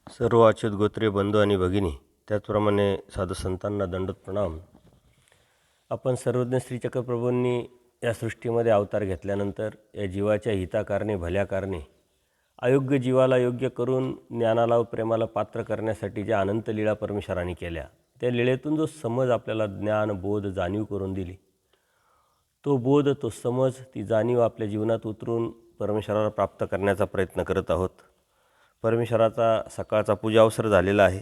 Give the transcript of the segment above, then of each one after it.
सर्व अच्युत गोत्रे बंधू आणि भगिनी, त्याचप्रमाणे साधू संतांना दंडोत प्रणाम. आपण सर्वज्ञ श्री चक्रप्रभूंनी या सृष्टीमध्ये अवतार घेतल्यानंतर या जीवाच्या हिताकारणे भल्याकारणे अयोग्य जीवाला योग्य करून ज्ञानाला व प्रेमाला पात्र करण्यासाठी ज्या अनंत लीळा परमेश्वरांनी केल्या, त्या लीळेतून जो समज आपल्याला ज्ञान बोध जाणीव करून दिली, तो बोध तो समज ती जाणीव आपल्या जीवनात उतरून परमेश्वराला प्राप्त करण्याचा प्रयत्न करत आहोत. परमेश्वराचा सकाळचा पूजा अवसर झालेला आहे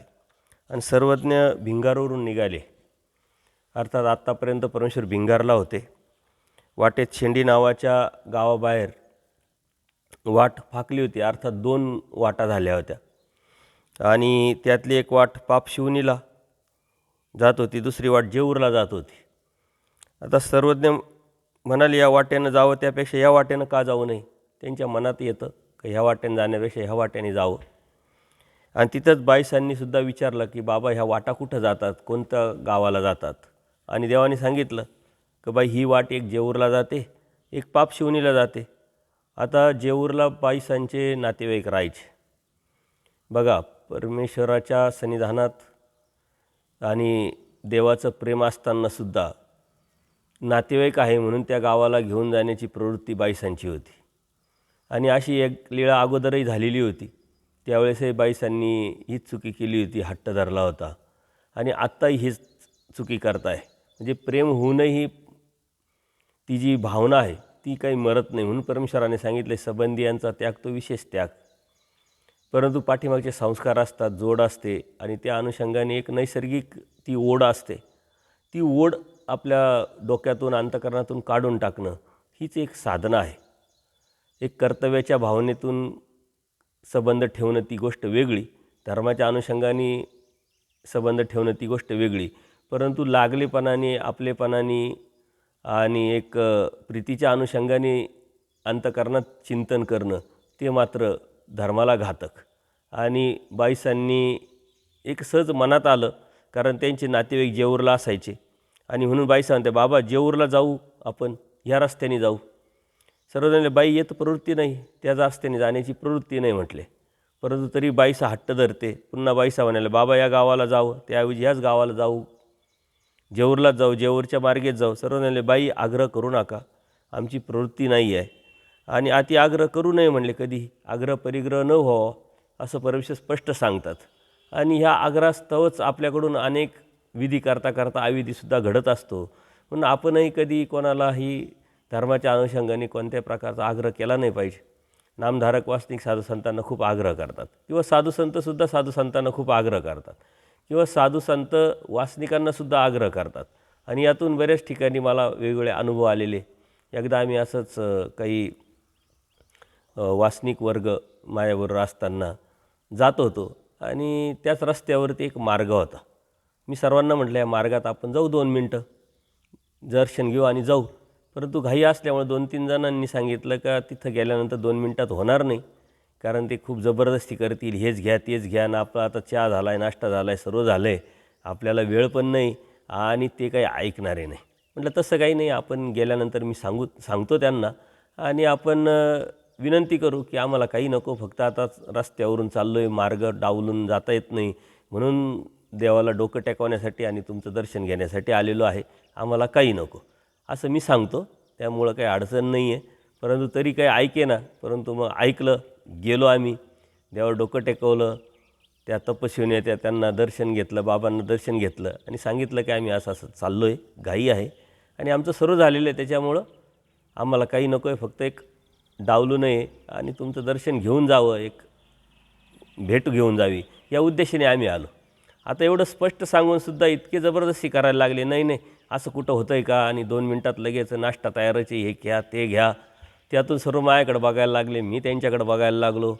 आणि सर्वज्ञ भिंगारवरून निघाले. अर्थात आत्तापर्यंत परमेश्वर भिंगारला होते. वाटेत शेंडी नावाच्या गावाबाहेर वाट फाकली होती. अर्थात 2 वाटा झाल्या होत्या आणि त्यातली एक वाट पापशिवनीला जात होती, दुसरी वाट जेऊरला जात होती. आता सर्वज्ञ म्हणाले या वाटेनं जावं त्यापेक्षा या वाटेनं का जाऊ नये. त्यांच्या मनात येतं की ह्या वाटेने जाण्यापेक्षा ह्या वाट्याने जावं. आणि तिथंच बाईसांनीसुद्धा विचारलं की बाबा ह्या वाटा कुठं जातात, कोणत्या गावाला जातात. आणि देवाने सांगितलं की बाई ही वाट एक जेऊरला जाते, एक पापशिवनीला जाते. आता जेऊरला बाईसांचे नातेवाईक राहायचे. बघा, परमेश्वराच्या सन्निधानात आणि देवाचं प्रेम असतानासुद्धा नातेवाईक आहे म्हणून त्या गावाला घेऊन जाण्याची प्रवृत्ती बाईसांची होती. आणि अशी एक लीळा अगोदरही झालेली होती. त्यावेळेसही बाईसांनी हीच चुकी केली होती, हट्ट धरला होता आणि आत्ताही हीच चुकी करताय. म्हणजे प्रेम होऊनही ती जी भावना आहे ती काही मरत नाही. म्हणून परमेश्वराने सांगितले संबंधियांचा त्याग तो विशेष त्याग. परंतु पाठीमागचे संस्कार असतात, जोड असते आणि त्या अनुषंगाने एक नैसर्गिक ती ओढ असते. ती ओढ आपल्या डोक्यातून अंतःकरणातून काढून टाकणं हीच एक साधना आहे. एक कर्तव्याच्या भावनेतून संबंध ठेवणं ती गोष्ट वेगळी, धर्माच्या अनुषंगाने संबंध ठेवणं ती गोष्ट वेगळी. परंतु लागलेपणाने, आपलेपणाने आणि एक प्रीतीच्या अनुषंगाने अंतःकरणात चिंतन करणं ते मात्र धर्माला घातक. आणि बाईसांनी एक सहज मनात आलं, कारण त्यांचे नातेवाईक जेऊरला असायचे आणि म्हणून बाई सांगते बाबा जेऊरला जाऊ, आपण ह्या रस्त्याने जाऊ. सर्वजण बाई येत प्रवृत्ती नाही, त्या रस्त्याने जाण्याची प्रवृत्ती नाही म्हटले. परंतु तरी बाईसा हट्ट धरते. पुन्हा बाईसा म्हणाले बाबा या गावाला जावं, त्याऐवजी ह्याच गावाला जाऊ, जेऊरलाच जाऊ, जेऊरच्या मार्गेच जाऊ. सर्वजण बाई आग्रह करू नका, आमची प्रवृत्ती नाही आहे. आणि अति आग्रह करू नये म्हणले, कधी आग्रह परिग्रह न व्हावा असं परमेश्वर स्पष्ट सांगतात. आणि ह्या आग्रहास्तवच आपल्याकडून अनेक विधी करता करता अविधीसुद्धा घडत असतो. म्हणून आपणही कधी कोणालाही धर्माच्या अनुषंगाने कोणत्या प्रकारचा आग्रह केला नाही पाहिजे. नामधारक वासनिक साधुसंतांना खूप आग्रह करतात किंवा साधुसंतसुद्धा साधुसंतांना खूप आग्रह करतात किंवा साधुसंत वासनिकांनासुद्धा आग्रह करतात. आणि यातून बऱ्याच ठिकाणी मला वेगवेगळे अनुभव आलेले. एकदा आम्ही असंच काही वासनिक वर्ग माझ्याबरोबर असताना जात होतो आणि त्याच रस्त्यावरती एक मार्ग होता. मी सर्वांना म्हटलं या मार्गात आपण जाऊ, 2 मिनटं दर्शन घेऊ आणि जाऊ. परंतु घाई असल्यामुळे 2-3 जणांनी सांगितलं का तिथं गेल्यानंतर 2 मिनटात होणार नाही, कारण ते खूप जबरदस्ती करतील, हेच घ्या तेच घ्या ना, आपला आता चहा झाला आहे, नाश्ता झाला आहे, सर्व झालं आहे, आपल्याला वेळ पण नाही आणि ते काही ऐकणारे नाही. म्हटलं तसं काही नाही, आपण गेल्यानंतर मी सांगतो त्यांना आणि आपण विनंती करू की आम्हाला काही नको, फक्त आता रस्त्यावरून चाललो आहे, मार्ग डावलून जाता येत नाही, म्हणून देवाला डोकं टेकवण्यासाठी आणि तुमचं दर्शन घेण्यासाठी आलेलो आहे, आम्हाला काही नको असं मी सांगतो. त्यामुळं काही अडचण नाही आहे. परंतु तरी काही ऐके ना. परंतु मग ऐकलं, गेलो आम्ही, देवाला डोकं टेकवलं, त्या तपस्विनी त्या त्यांना दर्शन घेतलं, बाबांना दर्शन घेतलं आणि सांगितलं की आम्ही असं असं चाललो आहे, घाई आहे आणि आमचं सर्व झालेलं आहे, त्याच्यामुळं आम्हाला काही नको आहे, फक्त एक डावलू नये आणि तुमचं दर्शन घेऊन जावं, एक भेट घेऊन जावी या उद्देशाने आम्ही आलो. आता एवढं स्पष्ट सांगूनसुद्धा इतके जबरदस्ती करायला लागले, नाही नाही असं कुठं होतं आहे का, आणि 2 मिनटात लगेच नाश्ता तयारच आहे, हे घ्या ते घ्या. त्यातून सर्व माझ्याकडे बघायला लागले, मी त्यांच्याकडे बघायला लागलो.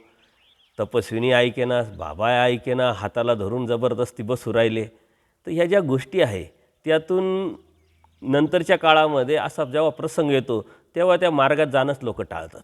तपस्विनी ऐकेना, बाबा ऐकेना, हाताला धरून जबरदस्ती बसू राहिले. तर ह्या ज्या गोष्टी आहे त्यातून नंतरच्या काळामध्ये असा जेव्हा प्रसंग येतो तेव्हा त्या मार्गात जाणंच लोक टाळतात.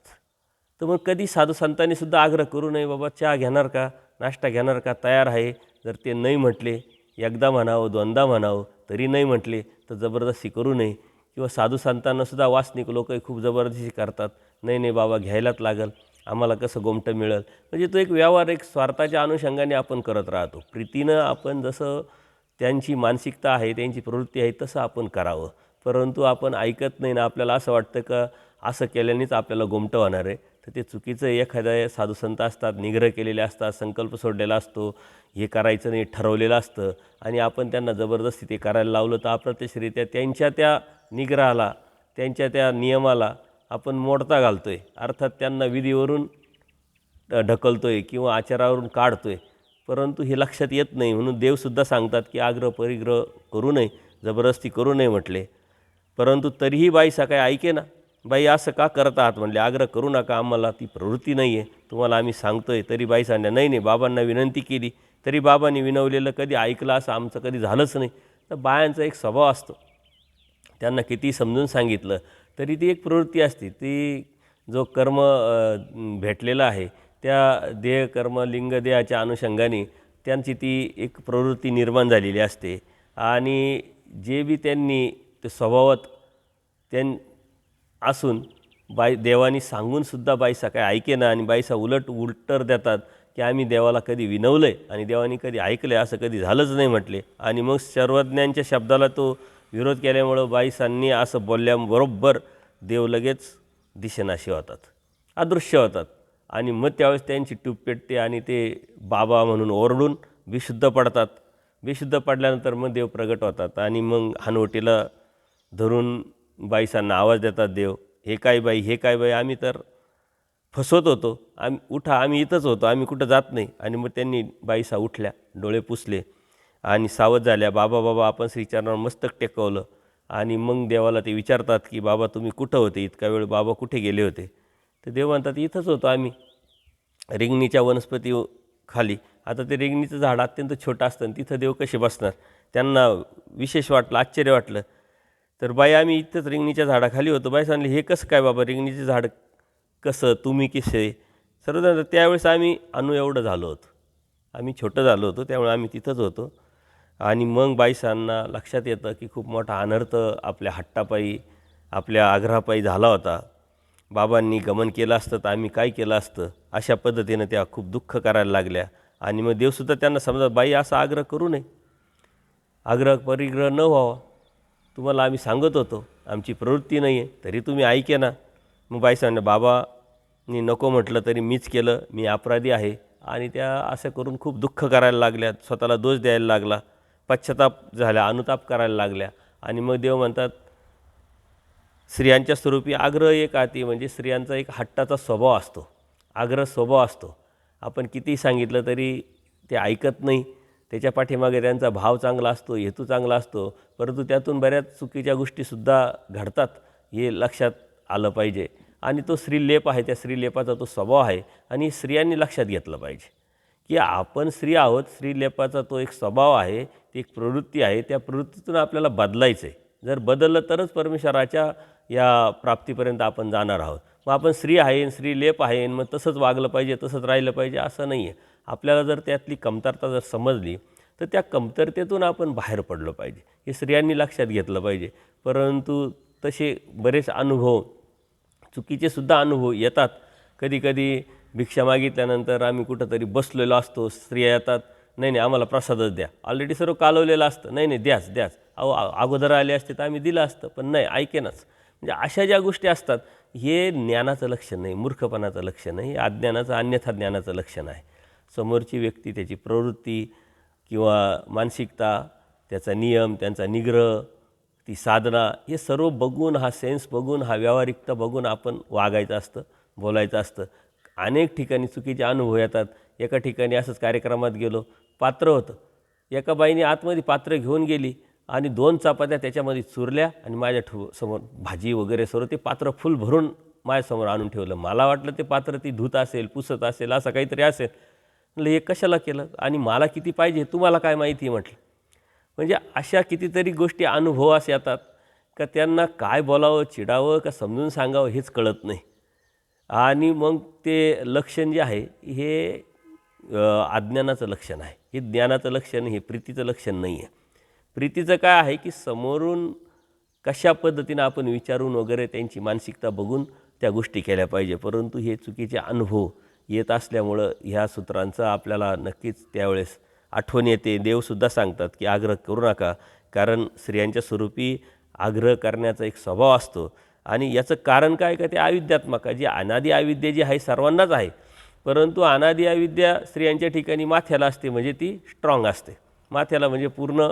तर मग कधी साधुसंतांनीसुद्धा आग्रह करू नये, बाबा चहा घेणार का, नाश्ता घेणार का, तयार आहे. जर ते नाही म्हटले, एकदा म्हणावं दोनदा म्हणावं, तरी नाही म्हटले तर जबरदस्ती करू नये. किंवा साधुसंतांनासुद्धा वासनिक लोकही खूप जबरदस्ती करतात, नाही नाही बाबा घ्यायलाच लागल, आम्हाला कसं गोमटं मिळेल, म्हणजे तो एक व्यवहार एक स्वार्थाच्या अनुषंगाने आपण करत राहतो. प्रीतीनं आपण जसं त्यांची मानसिकता आहे, त्यांची प्रवृत्ती आहे तसं आपण करावं. परंतु आपण ऐकत नाही ना, आपल्याला असं वाटतं का असं केल्यानेच आपल्याला गोमटं होणार आहे, तर ते चुकीचं आहे. एखाद्या साधुसंत असतात, निग्रह केलेले असतात, संकल्प सोडलेला असतो, हे करायचं नाही ठरवलेलं असतं आणि आपण त्यांना जबरदस्ती ते करायला लावलं तर अप्रत्यक्षरित्या त्यांच्या त्या निग्रहाला, त्यांच्या त्या नियमाला आपण मोडता घालतो आहे. अर्थात त्यांना विधीवरून ढकलतो आहे किंवा आचारावरून काढतो आहे. परंतु हे लक्षात येत नाही. म्हणून देवसुद्धा सांगतात की आग्रह परिग्रह करू नये, जबरदस्ती करू नये म्हटले. परंतु तरीही बाई सकाळी ऐके ना. बाई असं का करत आहात म्हणले, आग्रह करू नका, आम्हाला ती प्रवृत्ती नाही आहे, तुम्हाला आम्ही सांगतो आहे. तरी बाई सांगल्या नाही नाही, बाबांना विनंती केली तरी बाबांनी विनवलेलं कधी ऐकलं असं आमचं कधी झालंच नाही. तर बायांचा एक स्वभाव असतो, त्यांना किती समजून सांगितलं तरी ती एक प्रवृत्ती असते. ती जो कर्म भेटलेला आहे त्या देह कर्म लिंग देहाच्या अनुषंगाने त्यांची ती एक प्रवृत्ती निर्माण झालेली असते आणि जे बी त्यांनी ते स्वभावात असून बाई देवानी सांगूनसुद्धा बाई सकाळी ऐकेना आणि बाईसा उलट उत्तर देतात की आम्ही देवाला कधी विनवलं आहे आणि देवानी कधी ऐकलं आहे असं कधी झालंच नाही म्हटले. आणि मग सर्वज्ञांच्या शब्दाला तो विरोध केल्यामुळं बाईसांनी असं बोलल्याबरोबर देव लगेच दिसेनाशी होतात, अदृश्य होतात आणि मग त्यावेळेस त्यांची टूप पेटते आणि ते बाबा म्हणून ओरडून बेशुद्ध पडतात. बेशुद्ध पडल्यानंतर मग देव प्रगट होतात आणि मग हनवटीला धरून बाईसांना आवाज देतात देव, हे काय बाई, हे काय बाई, आम्ही तर फसवत होतो, उठा, आम्ही इथंच होतो, आम्ही कुठं जात नाही. आणि मग त्यांनी बाईसा उठल्या, डोळे पुसले आणि सावध झाल्या. बाबा बाबा आपण श्रीचरणावर मस्तक टेकवलं आणि मग देवाला ते विचारतात की बाबा तुम्ही कुठं होते इतका वेळ, बाबा कुठे गेले होते. तर देव म्हणतात इथंच होतो आम्ही रिंगणीच्या वनस्पती खाली. आता ते रिंगणीचं झाड अत्यंत छोटं असतं आणि तिथं देव कसे बसणार. त्यांना विशेष वाटलं, आश्चर्य वाटलं. तर बाई आम्ही इथंच रिंगणीच्या झाडाखाली होतो. बाई सांगली हे कसं काय बाबा, रिंगणीचं झाड कसं, तुम्ही कसे. सर्वजण त्यावेळेस आम्ही एवढं झालो होतो, आम्ही छोटं झालो होतो, त्यामुळे आम्ही तिथंच होतो. आणि मग बाईसांना लक्षात येतं की खूप मोठा अनर्थ आपल्या हट्टापायी, आपल्या आग्रहापायी झाला होता. बाबांनी गमन केलं असतं तर आम्ही काय केलं असतं. अशा पद्धतीनं त्या खूप दुःख करायला लागल्या. आणि मग देवसुद्धा त्यांना समजा बाई असा आग्रह करू नये, आग्रह परिग्रह न व्हावा, तुम्हाला आम्ही सांगत होतो, आमची प्रवृत्ती नाही आहे तरी तुम्ही ऐके ना. मग बाई सांगणं बाबांनी नको म्हटलं तरी मीच केलं, मी अपराधी आहे. आणि त्या असं करून खूप दुःख करायला लागल्या, स्वतःला दोष द्यायला लागला, पश्चाताप झाला, अनुताप करायला लागल्या. आणि मग देव म्हणतात स्त्रियांच्या स्वरूपी आग्रह एक आती, म्हणजे स्त्रियांचा एक हट्टाचा स्वभाव असतो, आग्रह स्वभाव असतो. आपण कितीही सांगितलं तरी ते ऐकत नाही. त्याच्या पाठीमागे त्यांचा भाव चांगला असतो, हेतू चांगला असतो, परंतु त्यातून बऱ्याच चुकीच्या गोष्टीसुद्धा घडतात, हे लक्षात आलं पाहिजे. आणि तो स्त्रीलेप आहे, त्या स्त्रीलेपाचा तो स्वभाव आहे आणि स्त्रियांनी लक्षात घेतलं पाहिजे की आपण स्त्री आहोत. स्त्रीलेपाचा तो एक स्वभाव आहे, ती एक प्रवृत्ती आहे, त्या प्रवृत्तीतून आपल्याला बदलायचं आहे. जर बदललं तरच परमेश्वराच्या या प्राप्तीपर्यंत आपण जाणार आहोत. मग आपण स्त्री आहे, स्त्रीलेप आहे, मग तसंच वागलं पाहिजे, तसंच राहिलं पाहिजे असं नाही आहे. आपल्याला जर त्यातली कमतरता जर समजली तर त्या कमतरतेतून आपण बाहेर पडलं पाहिजे, हे स्त्रियांनी लक्षात घेतलं पाहिजे. परंतु तसे बरेच अनुभव, चुकीचे सुद्धा अनुभव येतात. कधीकधी भिक्षा मागितल्यानंतर आम्ही कुठंतरी बसलेलो असतो, स्त्रिया येतात, नाही नाही आम्हाला प्रसादच द्या, ऑलरेडी सर्व कालवलेलं असतं, नाही नाही द्याच द्याच, अगोदर आले असते तर आम्ही दिलं असतं, पण नाही ऐकेनाच. म्हणजे अशा ज्या गोष्टी असतात हे ज्ञानाचं लक्षण नाही, मूर्खपणाचं लक्षण नाही, अज्ञानाचं अन्यथा ज्ञानाचं लक्षण आहे. समोरची व्यक्ती, त्याची प्रवृत्ती किंवा मानसिकता, त्याचा नियम, त्यांचा निग्रह, ती साधना, हे सर्व बघून, हा सेन्स बघून, हा व्यावहारिकता बघून आपण वागायचं असतं, बोलायचं असतं. अनेक ठिकाणी चुकीचे अनुभव येतात. एका ठिकाणी असंच कार्यक्रमात गेलो, पात्र होतं, एका बाईने आतमध्ये पात्र घेऊन गेली आणि 2 चपात्या त्याच्यामध्ये चुरल्या आणि माझ्या समोर भाजी वगैरे सर्व ते पात्र फुल भरून माझ्यासमोर आणून ठेवलं. मला वाटलं ते पात्र ती धुत असेल, पुसत असेल, असं काहीतरी असेल. म्हटलं हे कशाला केलं आणि मला किती पाहिजे तुम्हाला काय माहिती आहे म्हटलं. म्हणजे अशा कितीतरी गोष्टी अनुभव असे येतात का त्यांना काय बोलावं, चिडावं का समजून सांगावं हेच कळत नाही. आणि मग ते लक्षण जे आहे हे अज्ञानाचं लक्षण आहे, हे ज्ञानाचं लक्षण, हे प्रीतीचं लक्षण नाही आहे. प्रीतीचं काय आहे की समोरून कशा पद्धतीनं आपण विचारून वगैरे त्यांची मानसिकता बघून त्या गोष्टी केल्या पाहिजे. परंतु हे चुकीचे अनुभव येत असल्यामुळं ह्या सूत्रांचं आपल्याला नक्कीच त्यावेळेस आठवण येते. देवसुद्धा सांगतात की आग्रह करू नका, कारण स्त्रियांच्या स्वरूपी आग्रह करण्याचा एक स्वभाव असतो. आणि याचं कारण काय का ते अविद्यात्मक जी अनादी अविद्या जी आहे सर्वांनाच आहे, परंतु अनादी अविद्या स्त्रियांच्या ठिकाणी माथ्याला असते, म्हणजे ती स्ट्रॉंग असते. माथ्याला म्हणजे पूर्ण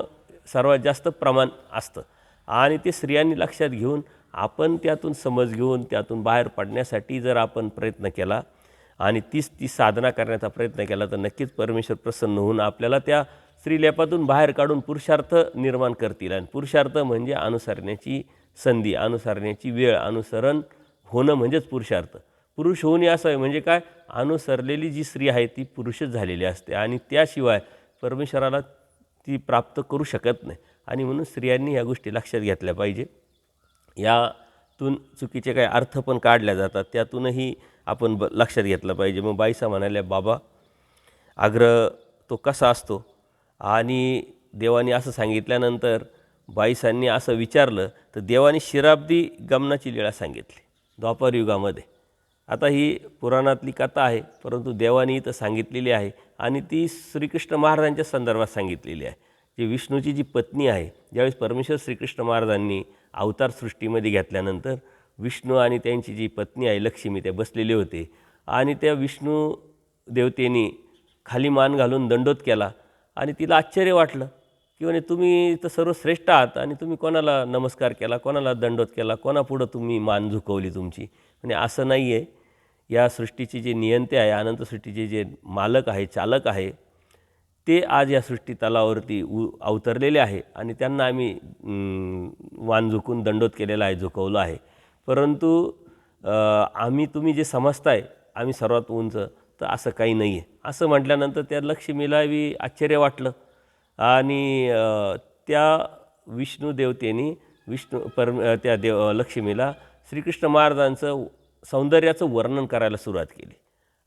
सर्वात जास्त प्रमाण असतं. आणि ते स्त्रियांनी लक्षात घेऊन आपण त्यातून समज घेऊन त्यातून बाहेर पडण्यासाठी जर आपण प्रयत्न केला आणि ती साधना करण्याचा प्रयत्न केला तर नक्कीच परमेश्वर प्रसन्न होऊन आपल्याला त्या स्त्रीलेपातून बाहेर काढून पुरुषार्थ निर्माण करतील. आणि पुरुषार्थ म्हणजे अनुसरण्याची संधी, अनुसरण्याची वेळ, अनुसरण होणं म्हणजेच पुरुषार्थ. पुरुष होऊन असं आहे म्हणजे काय, अनुसरलेली जी स्त्री आहे ती पुरुषच झालेली असते आणि त्याशिवाय परमेश्वराला ती प्राप्त करू शकत नाही. आणि म्हणून स्त्रियांनी ह्या गोष्टी लक्षात घेतल्या पाहिजे. यातून चुकीचे काही अर्थ पण काढल्या जातात, त्यातूनही आपण लक्षात घेतलं पाहिजे. मग बाईसा म्हणाल्या, बाबा आग्रह तो कसा असतो? आणि देवाने असं सांगितल्यानंतर बाईसांनी असं विचारलं तर देवाने शिराब्दी गमनाची लीळा सांगितली द्वापर युगामध्ये. आता ही पुराणातली कथा आहे, परंतु देवाने इथं सांगितलेली आहे आणि ती श्रीकृष्ण महाराजांच्या संदर्भात सांगितलेली आहे. जी विष्णूची जी पत्नी आहे, ज्यावेळेस परमेश्वर श्रीकृष्ण महाराजांनी अवतार सृष्टीमध्ये घेतल्यानंतर विष्णू आणि त्यांची जी पत्नी आहे लक्ष्मी ते बसलेले होते आणि त्या विष्णू देवतेने खाली मान घालून दंडोत केला आणि तिला आश्चर्य वाटलं की म्हणे तुम्ही तर सर्वश्रेष्ठ आहात आणि तुम्ही कोणाला नमस्कार केला, कोणाला दंडोत केला, कोणापुढं तुम्ही मान झुकवली तुमची? म्हणजे असं नाही आहे. या सृष्टीचे जे नियंते आहे, अनंत सृष्टीचे जे मालक आहे, चालक आहे, ते आज या सृष्टी तलावरती अवतरलेले आहे आणि त्यांना आम्ही मान झुकून दंडोत केलेला आहे, झुकवलं आहे. परंतु आम्ही तुम्ही जे समजताय आम्ही सर्वात उंच, तर असं काही नाही आहे. असं म्हटल्यानंतर त्या लक्ष्मीला बी आश्चर्य वाटलं आणि त्या विष्णू देवतेने त्या लक्ष्मीला श्रीकृष्ण महाराजांचं सौंदर्याचं वर्णन करायला सुरुवात केली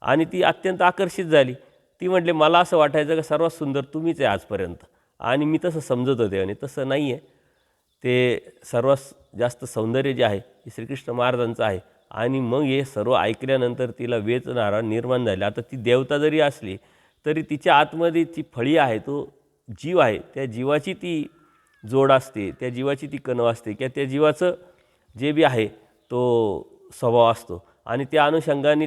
आणि ती अत्यंत आकर्षित झाली. ती म्हटली, मला असं वाटायचं का सर्वात सुंदर तुम्हीच आहे आजपर्यंत, आणि मी तसं समजत होते आणि तसं नाही आहे. ते सर्वात जास्त सौंदर्य जे आहे ते श्रीकृष्ण महाराजांचं आहे. आणि मग हे सर्व ऐकल्यानंतर तिला वेचणारा निर्माण झाला. आता ती देवता जरी असली तरी तिच्या आतमध्ये ती फळी आहे, तो जीव आहे, त्या जीवाची ती जोड असते, त्या जीवाची ती कणव असते किंवा त्या जीवाचं जे बी आहे तो स्वभाव असतो. आणि त्या अनुषंगाने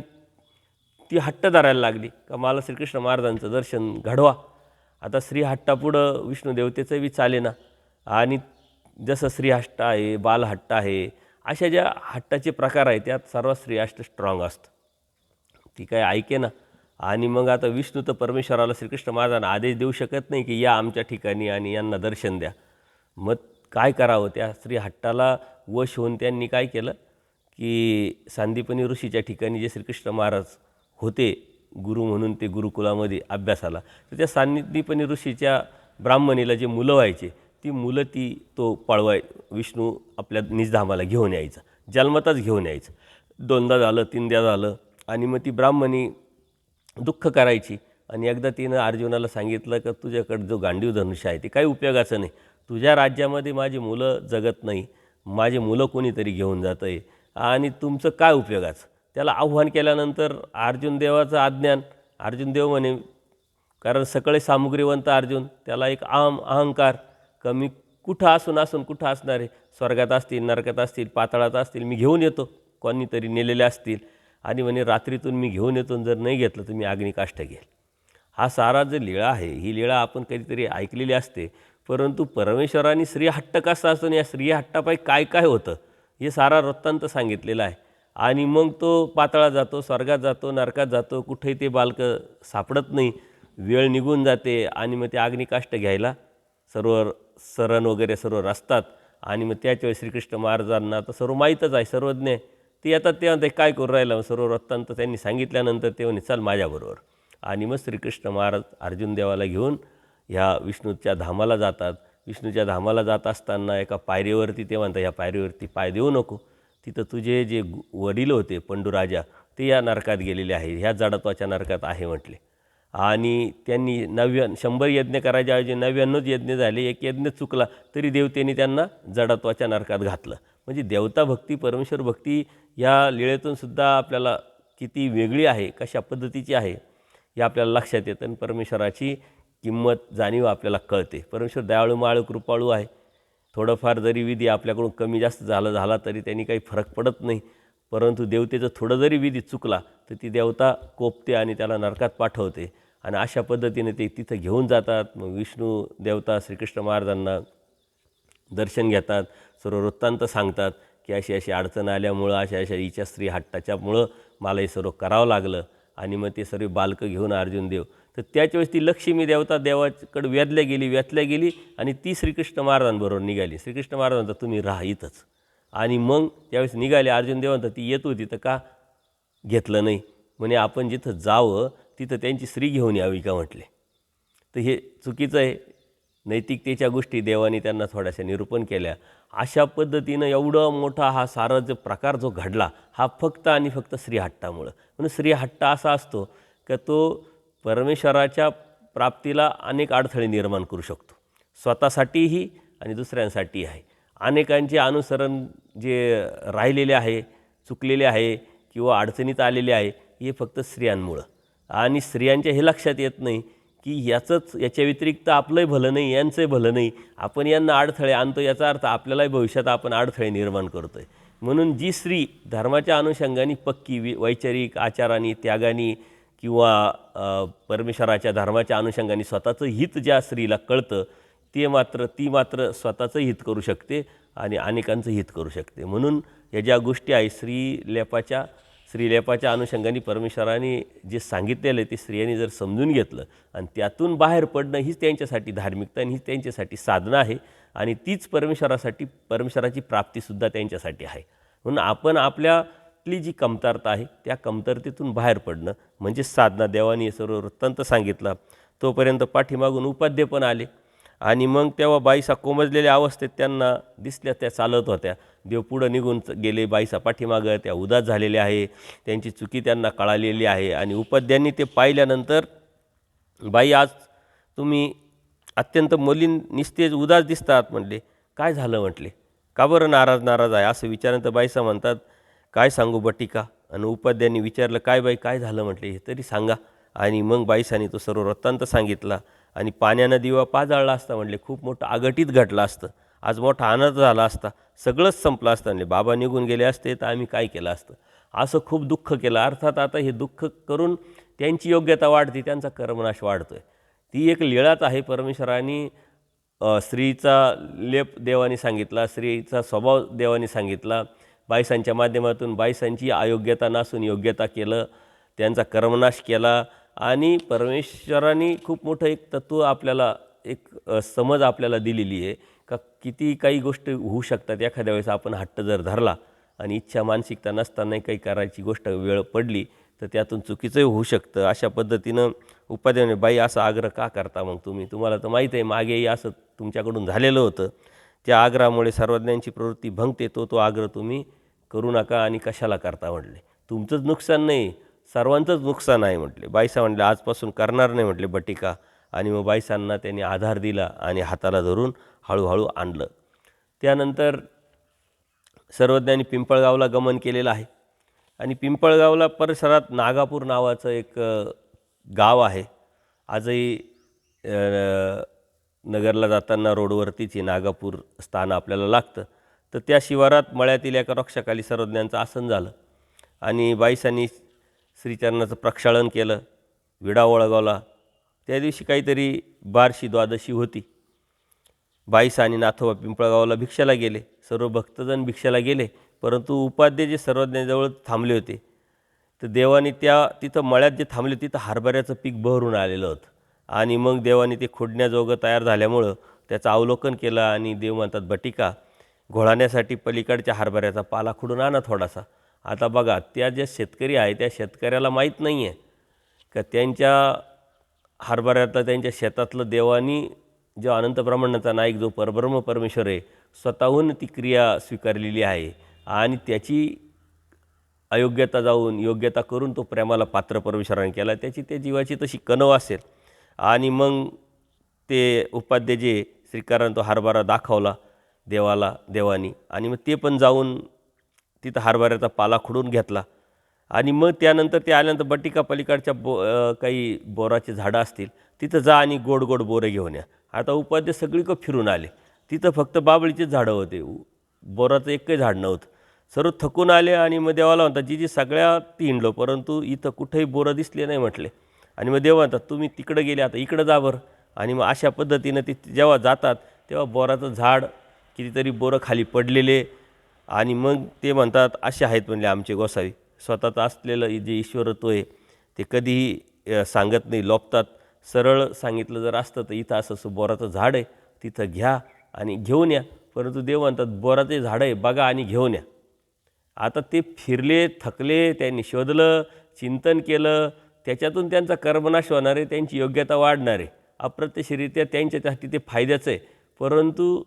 ती हट्ट धरायला लागली का मला श्रीकृष्ण महाराजांचं दर्शन घडवा. आता श्रीहट्टापुढं विष्णुदेवतेचं बी चालेना. आणि जसं श्रीहट्ट आहे, बालहट्ट आहे, अशा ज्या हट्टाचे प्रकार आहेत त्यात सर्वात श्रीहट्ट स्ट्रॉंग असतं. ती काय ऐके ना. आणि मग आता विष्णू तर परमेश्वराला श्रीकृष्ण महाराजांना आदेश देऊ शकत नाही की या आमच्या ठिकाणी आणि यांना दर्शन द्या. मग काय करावं, त्या श्रीहट्टाला वश होऊन त्यांनी काय केलं की सांदीपनी ऋषीच्या ठिकाणी जे श्रीकृष्ण महाराज होते गुरु म्हणून, ते गुरुकुलामध्ये अभ्यासाला, तर त्या सांदीपनी ऋषीच्या ब्राह्मणीला जे मुलं व्हायचे ती मुलं तो पळवाय विष्णू आपल्या निजधामाला घेऊन यायचा, जन्मताच घेऊन यायचं. दोनदा झालं, तीनदा झालं आणि मग ती ब्राह्मणी दुःख करायची. आणि एकदा तिनं अर्जुनाला सांगितलं की तुझ्याकडं जो गांडीव धनुष्य आहे ते काही उपयोगाचं नाही, तुझ्या राज्यामध्ये माझी मुलं जगत नाही, माझे मुलं कोणीतरी घेऊन जातं आहे आणि तुमचं काय उपयोगाचं. त्याला आव्हान केल्यानंतर अर्जुन देवाचं अज्ञान, अर्जुन देव म्हणे, कारण सगळे सामुग्रीवंत अर्जुन, त्याला एक अहंकार, कमी कुठं असून कुठं असणार आहे, स्वर्गात असतील, नरकात असतील, पाताळात असतील, मी घेऊन येतो, कोणीतरी नेलेले असतील. आणि म्हणे रात्रीतून मी घेऊन येतो, जर नाही घेतलं तर मी अग्निकाष्ठ घेईल. हा सारा जो लीळा आहे, ही लीळा आपण कधीतरी ऐकलेली असते, परंतु परमेश्वराने श्रीहट्ट कसा असतो आणि या श्रीहट्टापायी काय काय होतं हे सारा वृत्तांत सांगितलेला आहे. आणि मग तो पाताळात जातो, स्वर्गात जातो, नरकात जातो, कुठेही ते बालकं सापडत नाही, वेळ निघून जाते आणि मग ते अग्निकाष्ठ घ्यायला सर्व सरण वगैरे सर्व रचतात. आणि मग त्याच वेळेस श्रीकृष्ण महाराजांना तर सर्व माहीतच आहे, सर्वज्ञ आहे, ते येतात, तेव्हा ते काय करू राहिलं, सर्व वृत्तांत त्यांनी सांगितल्यानंतर ते म्हणे चल माझ्याबरोबर. आणि मग श्रीकृष्ण महाराज अर्जुन देवाला घेऊन ह्या विष्णूच्या धामाला जातात. विष्णूच्या धामाला जात असताना एका पायरीवरती ते म्हणतात, ह्या पायरीवरती पाय देऊ नको, तिथं तुझे जे वडील होते पंडूराजा ते या नरकात गेलेले आहे, ह्या जडत्वाच्या नरकात आहे म्हटले. आणि त्यांनी 100 यज्ञ करायच्या ऐवजी 99 यज्ञ झाले, एक यज्ञ चुकला तरी देवतेने त्यांना जडत्वाच्या नरकात घातलं. म्हणजे देवता भक्ती, परमेश्वर भक्ती या लीळेतून सुद्धा आपल्याला किती वेगळी आहे, कशा पद्धतीची आहे हे आपल्याला लक्षात येतं आणि परमेश्वराची किंमत जाणीव आपल्याला कळते. परमेश्वर दयाळू माळू कृपाळू आहे. थोडंफार जरी विधी आपल्याकडून कमी जास्त झाला तरी त्यांनी काही फरक पडत नाही. परंतु देवतेचं थोडं जरी विधी चुकला तर ती देवता कोपते आणि त्याला नरकात पाठवते आणि अशा पद्धतीने ते तिथं घेऊन जातात. मग विष्णू देवता श्रीकृष्ण महाराजांना दर्शन घेतात, सर्व वृत्तांत सांगतात की अशी अशी अडचण आल्यामुळं अशा अशा हिच्या स्त्री हट्टाच्यामुळं मला हे सर्व करावं लागलं. आणि मग ते सर्व बालकं घेऊन अर्जुन देव तर त्याच वेळेस ती लक्ष्मी देवता देवाकडे वेधल्या गेली आणि ती श्रीकृष्ण महाराजांबरोबर निघाली. श्रीकृष्ण महाराज म्हणतात तुम्ही राहा इथंच. आणि मग त्यावेळेस निघाले. अर्जुन देव म्हणतात ती येत होती तर का घेतलं नाही. म्हणे आपण जिथं जावं तिथं त्यांची स्त्री घेऊन यावी का म्हटले. तर हे चुकीचं आहे. नैतिकतेच्या गोष्टी देवाने त्यांना थोड्याशा निरूपण केल्या. अशा पद्धतीनं एवढं मोठा हा सारा जो प्रकार जो घडला हा फक्त आणि फक्त स्त्रीहट्टामुळं. म्हणून स्त्रीहट्ट असा असतो का तो परमेश्वराच्या प्राप्तीला अनेक अडथळे निर्माण करू शकतो, स्वतःसाठीही आणि दुसऱ्यांसाठीही आहे. अनेकांचे अनुसरण जे राहिलेले आहे, चुकलेले आहे किंवा अडचणीत आलेले आहे हे फक्त स्त्रियांमुळं. आणि स्त्रियांच्या हे लक्षात येत नाही की याच्या व्यतिरिक्त आपलंही भलं नाही, यांचंही भलं नाही. आपण यांना अडथळे आणतो याचा अर्थ आपल्यालाही भविष्यात आपण अडथळे निर्माण करतो आहे. म्हणून जी स्त्री धर्माच्या अनुषंगाने पक्की वैचारिक आचाराने त्यागाने किंवा परमेश्वराच्या धर्माच्या अनुषंगाने स्वतःचं हित ज्या स्त्रीला कळतं ती मात्र स्वतःचं हित करू शकते आणि अनेकांचं हित करू शकते. म्हणून या ज्या गोष्टी आहे स्त्रीलेपाच्या अनुषंगाने परमेश्वराने जे सांगितलेलं आहे ते स्त्रियांनी जर समजून घेतलं आणि त्यातून बाहेर पडणं हीच त्यांच्यासाठी धार्मिकता आणि हीच त्यांच्यासाठी साधना आहे आणि तीच परमेश्वराची प्राप्तीसुद्धा त्यांच्यासाठी आहे. म्हणून आपण आपल्यातली जी कमतरता आहे त्या कमतरतेतून बाहेर पडणं म्हणजे साधना. देवाने सर्व वृत्तांत सांगितला. तोपर्यंत पाठीमागून उपाध्ये पण आले आणि मग तेव्हा बाईसा कोमजलेल्या अवस्थेत त्यांना दिसल्या, त्या चालत होत्या. देव पुढं निघून गेले, बाईसा पाठीमागं त्या उदास झालेल्या आहे, त्यांची चुकी त्यांना कळालेली आहे. आणि उपाध्यांनी ते पाहिल्यानंतर बाई आज तुम्ही अत्यंत मलिन निस्तेज उदास दिसतात म्हटले. काय झालं म्हटले, का बरं नाराज आहे असं विचारल्यानंतर बाईसा म्हणतात काय सांगू बटिका. आणि उपाध्यांनी विचारलं काय बाई काय झालं म्हटले हे तरी सांगा. आणि मग बाईसानी तो सर्व वृत्तांत सांगितला. आणि पाण्यानं दिवा पाजाळला असता म्हटले, खूप मोठं आगटीत घडलं असतं, आज मोठा आनंद झाला असता, सगळंच संपलं असतं म्हणजे बाबा निघून गेले असते तर आम्ही काय केलं असतं, असं खूप दुःख केलं. अर्थात आता हे दुःख करून त्यांची योग्यता वाढते, त्यांचा कर्मनाश वाढतो आहे. ती एक लीळाच आहे. परमेश्वराने स्त्रीचा लेप देवाने सांगितला, स्त्रीचा स्वभाव देवाने सांगितला. बाईसांच्या माध्यमातून बाईसांची अयोग्यता नासून योग्यता केलं, त्यांचा कर्मनाश केला. आणि परमेश्वराने खूप मोठं एक तत्त्व आपल्याला एक समज आपल्याला दिलेली आहे का किती काही गोष्टी होऊ शकतात. एखाद्या वेळेस आपण हट्ट जर धरला आणि इच्छा मानसिकता नसतानाही काही करायची गोष्ट वेळ पडली तर त्यातून चुकीचंही होऊ शकतं. अशा पद्धतीनं उपाध्याने बाई असा आग्रह का करता मग तुम्हाला तर माहीत आहे मागेही असं तुमच्याकडून झालेलं होतं. त्या आग्रहामुळे सर्वज्ञांची प्रवृत्ती भंगते, तो आग्रह तुम्ही करू नका आणि कशाला करता म्हटले. तुमचंच नुकसान नाही सर्वांचंच नुकसान आहे म्हटले. बाईसा म्हटले आजपासून करणार नाही म्हटले बटिका. आणि मग बाईसांना त्यांनी आधार दिला आणि हाताला धरून हळूहळू आणलं. त्यानंतर सर्वज्ञांनी पिंपळगावला गमन केलेलं आहे. आणि पिंपळगावला परिसरात नागापूर नावाचं एक गाव आहे. आजही नगरला जाताना रोडवरतीच नागापूर स्थान आपल्याला लागतं. तर त्या शिवारात मळ्यातील एका वृक्षाखाली सर्वज्ञांचं आसन झालं आणि बाईसांनी श्रीचरणाचं प्रक्षालन केलं, विडा ओळगवला. त्या दिवशी काहीतरी बारशी द्वादशी होती. बाईसा आणि नाथोबा पिंपळगावला भिक्षाला गेले. सर्व भक्तजण भिक्षाला गेले, परंतु उपाध्ये जे सर्वज्ञाजवळ थांबले होते तर देवाने तिथं मळ्यात जे थांबले तिथं हरभऱ्याचं पीक बहरून आलेलं होतं. आणि मग देवाने ते खोडण्याजोगं तयार झाल्यामुळं त्याचं अवलोकन केलं आणि देव म्हणतात बटिका घोळाण्यासाठी पलीकडच्या हरभऱ्याचा पाला खुडून आणा थोडासा. आता बघा त्या ज्या शेतकरी आहे त्या शेतकऱ्याला माहीत नाही आहे का त्यांच्या हरभऱ्यातलं त्यांच्या शेतातलं देवानी जो अनंत ब्रह्मांडाचा नायक जो परब्रह्म परमेश्वर आहे स्वतःहून ती क्रिया स्वीकारलेली आहे आणि त्याची अयोग्यता जाऊन योग्यता करून तो प्रेमाला पात्र परमेश्वराने केला. त्याची त्या जीवाची तशी कणव असेल. आणि मग ते उपाध्ये जे श्रीकाराने तो हरभरा दाखवला देवानी आणि मग ते पण जाऊन तिथं हरभऱ्याचा पाला खुडून घेतला आणि मग त्यानंतर ते आल्यानंतर बटिका पलीकडच्या काही बोराचे झाडं असतील तिथं जा आणि गोड गोड बोरं घेऊन या. आता उपाध्ये सगळीकडे फिरून आले, तिथं फक्त बाबळीचेच झाडं होते, बोराचं एकही झाड नव्हतं. सर्व थकून आले आणि मग देवाला म्हणतात जी सगळ्यात हिंडलो परंतु इथं कुठेही बोरं दिसले नाही म्हटले. आणि मग देव म्हणतात तुम्ही तिकडं गेले, आता इकडं जा बरं. आणि मग अशा पद्धतीनं ते जेव्हा जातात तेव्हा बोराचं झाड कितीतरी बोरं खाली पडलेले. आणि मग ते म्हणतात असे आहेत म्हणले आमचे गोसावी, स्वतःचं असलेलं जे ईश्वरत्व आहे ते कधीही सांगत नाही, लोपतात. सरळ सांगितलं जर असतं तर इथं असं बोराचं झाड आहे, तिथं घ्या आणि घेऊन या. परंतु देव म्हणतात बोराचे झाडं आहे बघा आणि घेऊन या. आता ते फिरले, थकले, त्यांनी शोधलं, चिंतन केलं, त्याच्यातून त्यांचा कर्मनाश होणार आहे, त्यांची योग्यता वाढणार आहे. अप्रत्यक्षरित्या त्यांच्यासाठी ते फायद्याचं आहे. परंतु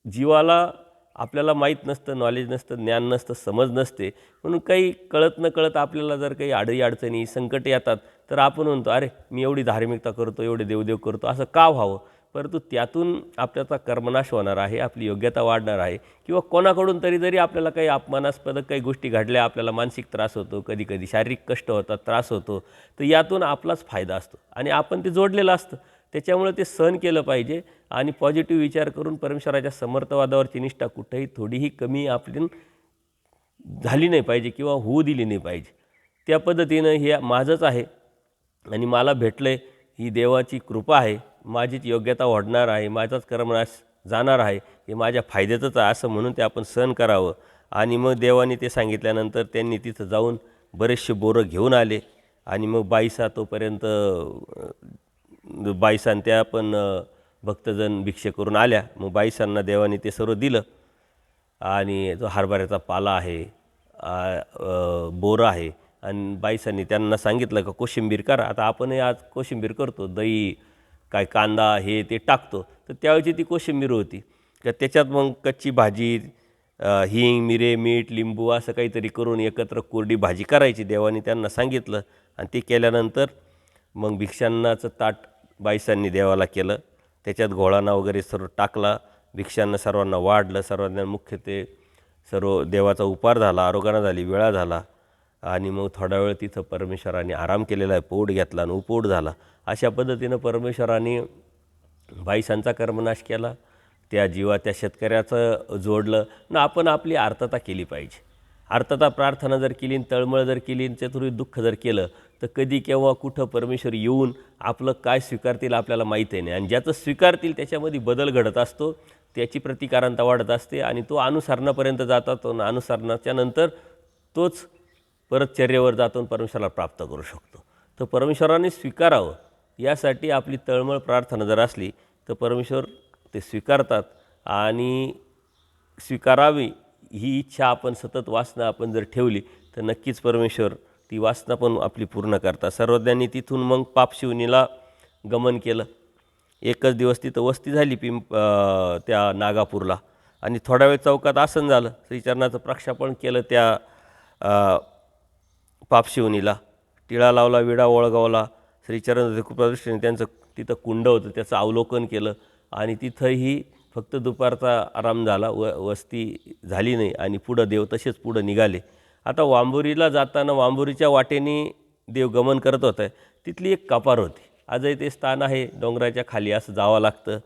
जीवाला आपल्याला माहीत नसतं, नॉलेज नसतं, ज्ञान नसतं, समज नसते, म्हणून काही कळत न कळत आपल्याला जर काही अडचणी संकट येतात तर आपण म्हणतो अरे मी एवढी धार्मिकता करतो, एवढे देवदेव करतो, असं का व्हावं. परंतु त्यातून आपल्याचा कर्मनाश होणार आहे, आपली योग्यता वाढणार आहे. किंवा कोणाकडून तरी जरी आपल्याला काही अपमानास्पद काही गोष्टी घडल्या, आपल्याला मानसिक त्रास होतो, कधीकधी शारीरिक कष्ट होतात, त्रास होतो, तर यातून आपलाच फायदा असतो आणि आपण ते जोडलेलं असतं. त्याच्यामुळे ते सहन केलं पाहिजे आणि पॉझिटिव्ह विचार करून परमेश्वराच्या समर्थवादावरची निष्ठा कुठेही थोडीही कमी आपली झाली नाही पाहिजे किंवा होऊ दिली नाही पाहिजे. त्या पद्धतीनं हे माझंच आहे आणि मला भेटलं आहे, ही देवाची कृपा आहे, माझीच योग्यता वाढणार आहे, माझाच कर्मनाश जाणार आहे, हे माझ्या फायद्याचंच आहे असं म्हणून ते आपण सहन करावं. आणि मग देवाने ते सांगितल्यानंतर त्यांनी तिथं जाऊन बरेचसे बोरं घेऊन आले. आणि मग बाईसा तोपर्यंत बाईसांना त्या पण भक्तजन भिक्षे करून आल्या. मग बाईसांना देवाने ते सर्व दिलं आणि जो हरभऱ्याचा पाला आहे, बोरं आहे. आणि बाईसांनी त्यांना सांगितलं का कोशिंबीर करा. आता आपणही आज कोशिंबीर करतो, दही काय कांदा हे ते टाकतो, तर त्यावेळची ती कोशिंबीर होती का त्याच्यात मग कच्ची भाजी, हिंग, मिरे, मीठ, लिंबू असं काहीतरी करून एकत्र कोरडी भाजी करायची. देवाने त्यांना सांगितलं आणि ते केल्यानंतर मग भिक्षांनाचं ताट बाईसांनी देवाला केलं, त्याच्यात घोळाना वगैरे सर्व टाकला, भिक्षांना सर्वांना वाढलं, सर्वांना मुख्य ते सर्व देवाचा उपार झाला, आरोग्यानं झाली, वेळा झाला. आणि मग थोडा वेळ तिथं परमेश्वराने आराम केलेला आहे, पोट घेतला आणि उपोट झाला. अशा पद्धतीनं परमेश्वराने बाईसांचा कर्मनाश केला, त्या जीवा त्या शेतकऱ्याचं जोडलं ना. आपण आपली आर्तता केली पाहिजे. आर्तता प्रार्थना जर केली, तळमळ जर केली, त्यातून दुःख जर केलं तर कधी केव्हा कुठं परमेश्वर येऊन आपलं काय स्वीकारतील आपल्याला माहीत नाही. आणि ज्याचं स्वीकारतील त्याच्यामध्ये बदल घडत असतो, त्याची प्रतिकारांता वाढत असते आणि तो अनुसरणापर्यंत जातात. तो अनुसरणाच्या नंतर तोच परत चर्येवर जातो आणि परमेश्वराला प्राप्त करू शकतो. तर परमेश्वराने स्वीकारावं यासाठी आपली तळमळ प्रार्थना जर असली तर परमेश्वर ते स्वीकारतात. आणि स्वीकारावी ही इच्छा आपण सतत वासना आपण जर ठेवली तर नक्कीच परमेश्वर ती वासना पण आपली पूर्ण करतात. सर्वज्ञांनी तिथून मग पापशिवनीला गमन केलं. एकच दिवस तिथं वस्ती झाली त्या नागापूरला. आणि थोडा वेळ चौकात आसन झालं, श्रीचरणाचं प्रक्षापन केलं त्या पापशिवनीला, टिळा लावला, विडा ओळगावला. श्रीचरण कृपादृष्टीने त्यांचं तिथं कुंड होतं, त्याचं अवलोकन केलं. आणि तिथंही फक्त दुपारचा आराम झाला, वस्ती झाली नाही. आणि पुढं देव तसेच पुढं निघाले. आता वांबुरीला जाताना वांबुरीच्या वाटेने देव गमन करत होतं. तिथली एक कपार होती, आजही ते स्थान आहे, डोंगराच्या खाली असं जावं लागतं.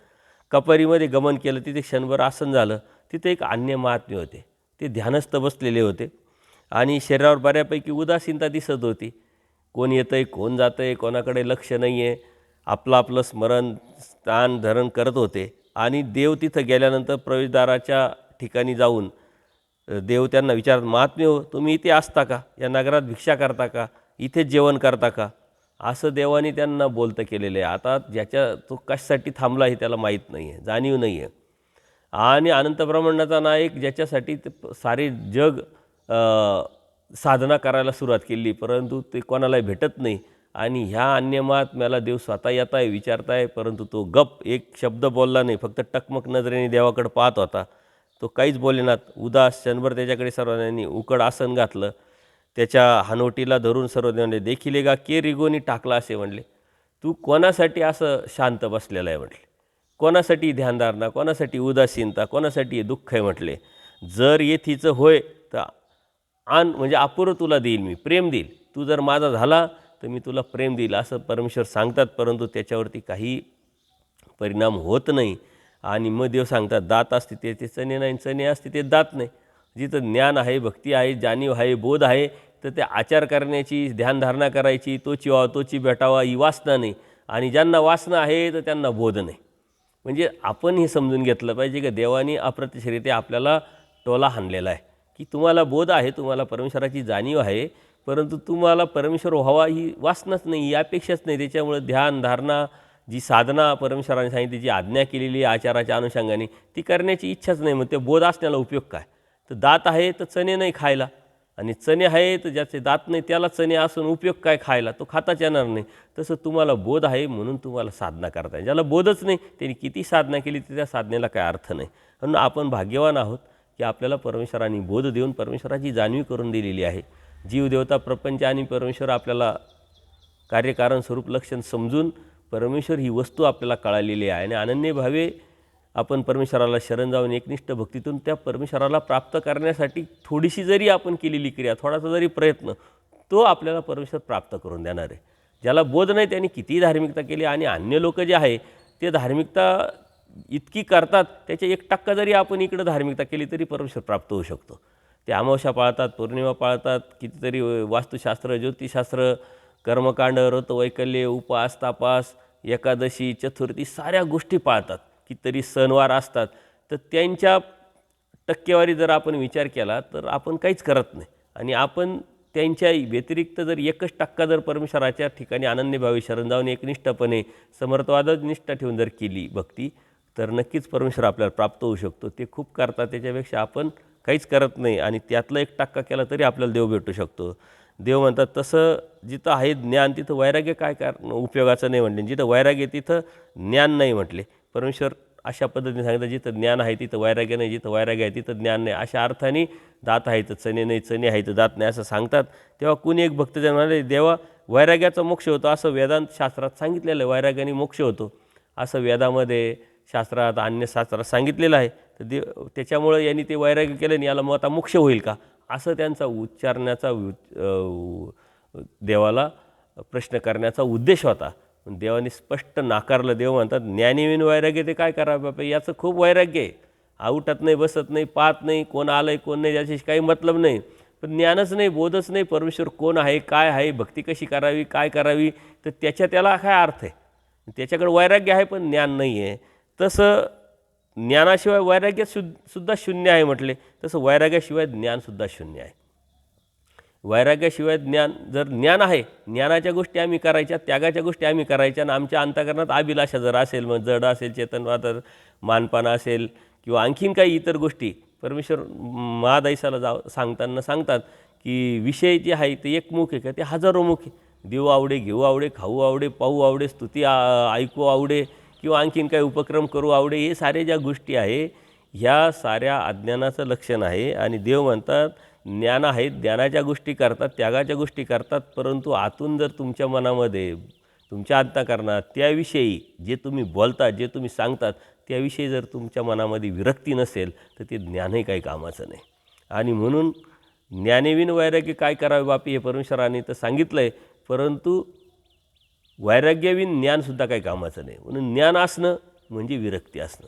कपारीमध्ये गमन केलं, तिथे क्षणभर आसन झालं. तिथे एक अन्य महात्मे होते, ते ध्यानस्थ बसलेले होते आणि शरीरावर बऱ्यापैकी उदासीनता दिसत होती. कोण येतं आहे, कोण जातं आहे, कोणाकडे लक्ष नाही आहे, आपलं आपलं स्मरण स्थान धरण करत होते. आणि देव तिथं गेल्यानंतर प्रवेशद्वाराच्या ठिकाणी जाऊन देव त्यांना विचारत, महात्मे हो, तुम्ही इथे असता का, या नगरात भिक्षा करता का, इथेच जेवण करता का, असं देवाने त्यांना बोलतं केलेलं आहे. आता ज्याच्या तो कशासाठी थांबला हे त्याला माहीत नाही आहे, जाणीव नाही आहे. आणि अनंत ब्रह्मांडाचा नायक ज्याच्यासाठी ते सारे जग साधना करायला सुरुवात केली, परंतु ते कोणालाही भेटत नाही. आणि ह्या अन्य महात्म्याला देव स्वतः येत आहे, विचारत आहे, परंतु तो गप एक शब्द बोलला नाही, फक्त टकमक नजरेने देवाकडे पाहत होता. तो काहीच बोलेनात, उदास. क्षणभर त्याच्याकडे सर्वांनी उकड आसन घातलं, त्याच्या हनवटीला धरून सर्व म्हणले, देखील का के रिगोनी टाकला असे म्हणले, तू कोणासाठी असं शांत बसलेला आहे म्हटले, कोणासाठी ध्यानधारणा, कोणासाठी उदासीनता, कोणासाठी दुःख आहे म्हटले. जर येथीचं होय तर म्हणजे अपुरं तुला देईल, मी प्रेम देईल, तू जर माझा झाला तर मी तुला प्रेम देईल, असं परमेश्वर सांगतात. परंतु त्याच्यावरती काही परिणाम होत नाही. आणि मग देव सांगतात, दात असते ते चणे नाही, चणे असते ते दात नाही. जिथं ज्ञान आहे, भक्ती आहे, जाणीव आहे, बोध आहे, तर ते आचार करण्याची, ध्यानधारणा करायची, तोची व्हावा तोची भेटावा ही वासना नाही. आणि ज्यांना वासना आहे तर त्यांना बोध नाही. म्हणजे आपण हे समजून घेतलं पाहिजे की देवाने अप्रत्यक्षरित्या आपल्याला टोला हाणलेला आहे की तुम्हाला बोध आहे, तुम्हाला परमेश्वराची जाणीव आहे, परंतु तुम्हाला परमेश्वर व्हावा ही वासनाच नाही, ही अपेक्षाच नाही. त्याच्यामुळे ध्यान धारणा, जी साधना परमेश्वराने सांगितली, जी आज्ञा केलेली आचाराच्या अनुषंगाने, ती करण्याची इच्छाच नाही. मग ते बोध असण्याला उपयोग काय? तर दात आहे तर चणे नाही खायला, आणि चणे आहे तर ज्याचे दात नाही त्याला चणे असून उपयोग काय खायला? तो खाताच येणार नाही. तसं तुम्हाला बोध आहे म्हणून तुम्हाला साधना करता येईल. ज्याला बोधच नाही त्यांनी किती साधना केली तर त्या साधनेला काय अर्थ नाही. म्हणून आपण भाग्यवान आहोत की आपल्याला परमेश्वराने बोध देऊन परमेश्वराची जाणीव करून दिलेली आहे. जीव, देवता, प्रपंच आणि परमेश्वर आपल्याला कार्यकारण स्वरूप लक्षण समजून परमेश्वर ही वस्तू आपल्याला कळालेली आहे. आणि अनन्य भावे आपण परमेश्वराला शरण जाऊन एकनिष्ठ भक्तीतून त्या परमेश्वराला प्राप्त करण्यासाठी थोडीशी जरी आपण केलेली क्रिया, थोडासा जरी प्रयत्न, तो आपल्याला परमेश्वर प्राप्त करून देणार आहे. ज्याला बोध नाही त्यांनी कितीही धार्मिकता केली, आणि अन्य लोक जे आहे ते धार्मिकता इतकी करतात, त्याच्या 1% जरी आपण इकडं धार्मिकता केली तरी परमेश्वर प्राप्त होऊ शकतो. ते अमावस्या पाळतात, पौर्णिमा पाळतात, कितीतरी वास्तुशास्त्र, ज्योतिषशास्त्र, कर्मकांड, व्रत, वैकल्य, उपास, तापास, एकादशी, चतुर्थी साऱ्या गोष्टी पाळतात. कितीतरी सणवार असतात. तर त्यांच्या टक्केवारी जर आपण विचार केला तर आपण काहीच करत नाही. आणि आपण त्यांच्या व्यतिरिक्त जर 1% जर परमेश्वराच्या ठिकाणी अनन्यभावी शरण जाऊन एकनिष्ठपणे समर्थवादात निष्ठा ठेवून जर केली भक्ती, तर नक्कीच परमेश्वर आपल्याला प्राप्त होऊ शकतो. ते खूप करतात, त्याच्यापेक्षा आपण काहीच करत नाही, आणि त्यातला 1% केला तरी आपल्याला देव भेटू शकतो. देव म्हणतात तसं जिथं आहे ज्ञान तिथं वैराग्य काय उपयोगाचं नाही म्हटले, जिथं वैराग्य तिथं ज्ञान नाही म्हटले. परमेश्वर अशा पद्धतीने सांगितलं, जिथं ज्ञान आहे तिथं वैराग्य नाही, जिथं वैराग्य आहे तिथं ज्ञान नाही. अशा अर्थाने दात आहे तर चणे नाही, चणे आहे तर दात नाही असं सांगतात. तेव्हा कुणी एक भक्तजन म्हणाले, देवा वैराग्याचा मोक्ष होतो असं वेदांत शास्त्रात सांगितलेलं आहे, वैराग्याने मोक्ष होतो असं वेदामध्ये, शास्त्रात, अन्यशास्त्रात सांगितलेलं आहे. तर त्याच्यामुळं यांनी ते वैराग्य केलं आणि याला मग आता मोक्ष होईल का, असं त्यांचा उच्चारण्याचा देवाला प्रश्न करण्याचा उद्देश होता. देवाने स्पष्ट नाकारलं. देव म्हणतात, ज्ञानीविन वैराग्य ते काय करावं बाबा, याचं खूप वैराग्य आहे. उठत नाही, बसत नाही, पाहत नाही, कोण आलं आहे कोण नाही याच्याशी काही मतलब नाही. पण ज्ञानच नाही, बोधच नाही, परमेश्वर कोण आहे, काय आहे, भक्ती कशी करावी, काय करावी, तर त्याला काय अर्थ आहे? त्याच्याकडे वैराग्य आहे पण ज्ञान नाही आहे. तसं ज्ञानाशिवाय वैराग्य सुद्धा शून्य आहे म्हटले, तसं वैराग्याशिवाय ज्ञानसुद्धा शून्य आहे. वैराग्याशिवाय ज्ञान, जर ज्ञान आहे, ज्ञानाच्या गोष्टी आम्ही करायच्या, त्यागाच्या गोष्टी आम्ही करायच्या, आणि आमच्या अंतःकरणात अभिलाषा जर असेल, मग जड असेल, चेतनवाद, मानपान असेल, किंवा आणखीन काही इतर गोष्टी, परमेश्वर महादैसाला सांगतात की विषय जे आहे ते एकमुख आहे का, ते हजारोमुख आहे. देऊ आवडे, घेऊ आवडे, खाऊ आवडे, पाहू आवडे, स्तुती ऐकू आवडे, किंवा आणखीन काही उपक्रम करू आवडे, हे सारे ज्या गोष्टी आहे ह्या साऱ्या अज्ञानाचं लक्षण आहे. आणि देव म्हणतात ज्ञान आहेत, ज्ञानाच्या गोष्टी करतात, त्यागाच्या गोष्टी करतात, परंतु आतून जर तुमच्या मनामध्ये, तुमच्या अंतःकरणात त्याविषयी जे तुम्ही बोलतात, जे तुम्ही सांगतात, त्याविषयी जर तुमच्या मनामध्ये विरक्ती नसेल तर ते ज्ञानही काही कामाचं नाही. आणि म्हणून ज्ञानेविन वैराग्य काय करावे बापी, हे परमेश्वराने तर सांगितलं आहे, परंतु वैराग्यविन ज्ञानसुद्धा काही कामाचं नाही. म्हणून ज्ञान असणं म्हणजे विरक्ती असणं,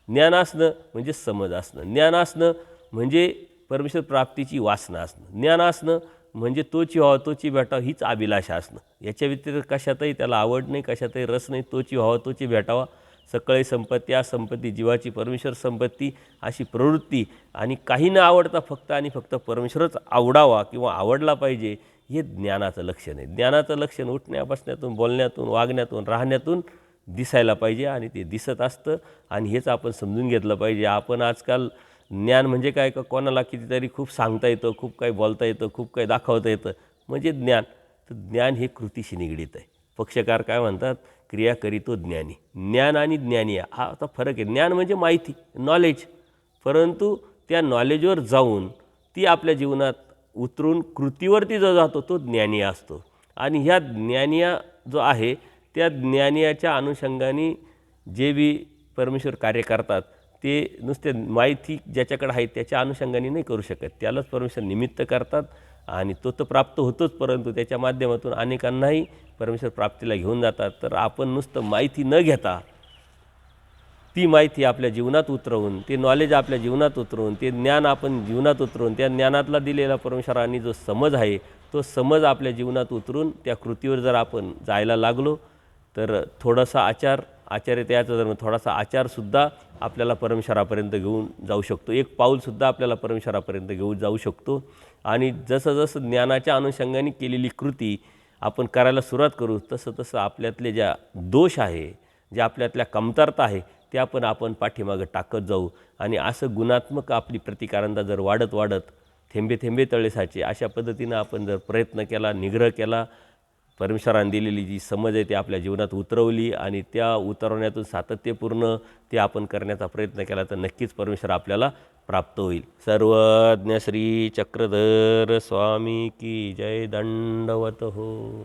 ज्ञान असणं म्हणजे समज असणं, ज्ञान असणं म्हणजे परमेश्वर प्राप्तीची वासना असणं, ज्ञान असणं म्हणजे तोची व्हावं तोची भेटावं हीच अभिलाषा असणं. याच्या व्यतिरिक्त कशातही त्याला आवड नाही, कशातही रस नाही. तोची व्हावं तोची भेटावा, सकळी संपत्ती, आ संपत्ती जीवाची परमेश्वर संपत्ती, अशी प्रवृत्ती, आणि काही न आवडता फक्त आणि फक्त परमेश्वरच आवडावा किंवा आवडला पाहिजे, हे ज्ञानाचं लक्षण आहे. ज्ञानाचं लक्षण उठण्या बसण्यातून, बोलण्यातून, वागण्यातून, राहण्यातून दिसायला पाहिजे, आणि ते दिसत असतं. आणि हेच आपण समजून घेतलं पाहिजे. आपण आजकाल ज्ञान म्हणजे काय का, कोणाला कितीतरी खूप सांगता येतं, खूप काही बोलता येतं, खूप काही दाखवता येतं, म्हणजे ज्ञान. तर ज्ञान हे कृतीशी निगडीत आहे. पक्षकार काय म्हणतात, क्रिया करीतो ज्ञानी. ज्ञान आणि ज्ञानी हा आता फरक आहे. ज्ञान म्हणजे माहिती, नॉलेज, परंतु त्या नॉलेजवर जाऊन ती आपल्या जीवनात उतरून कृतीवरती जो जातो तो ज्ञानी असतो. आणि ह्या ज्ञानिया जो आहे त्या ज्ञानियाच्या अनुषंगाने जे बी परमेश्वर कार्य करतात ते नुसते माहिती ज्याच्याकडे आहे त्याच्या अनुषंगाने नाही करू शकत, त्यालाच परमेश्वर निमित्त करतात आणि तो तर प्राप्त होतोच, परंतु त्याच्या माध्यमातून अनेकांनाही परमेश्वर प्राप्तीला घेऊन जातात. तर आपण नुसतं माहिती न घेता ती माहिती आपल्या जीवनात उतरवून, ते नॉलेज आपल्या जीवनात उतरवून, ते ज्ञान आपण जीवनात उतरवून, त्या ज्ञानातला दिलेला परमेश्वरांनी जो समज आहे तो समज आपल्या जीवनात उतरून त्या कृतीवर जर आपण जायला लागलो तर थोडासा आचार्यतेचा जर थोडासा आचारसुद्धा आपल्याला परमेश्वरापर्यंत घेऊन जाऊ शकतो, एक पाऊलसुद्धा आपल्याला परमेश्वरापर्यंत घेऊन जाऊ शकतो. आणि जसं जसं ज्ञानाच्या अनुषंगाने केलेली कृती आपण करायला सुरुवात करू तसं तसं आपल्यातले ज्या दोष आहे, ज्या आपल्यातल्या कमतरता आहे त्या पण आपण पाठीमागं टाकत जाऊ. आणि असं गुणात्मक आपली प्रतिकारंता जर वाढत वाढत थेंबे थेंबे तळे साचे अशा पद्धतीनं आपण जर प्रयत्न केला, निग्रह केला, परमेश्वराने दिलेली जी समज आहे ती आपल्या जीवनात उतरवली आणि त्या उतरवण्यातून सातत्यपूर्ण ते आपण करण्याचा प्रयत्न केला तर नक्कीच परमेश्वर आपल्याला प्राप्त होईल. सर्वज्ञ श्री चक्रधर स्वामी की जय. दंडवत हो.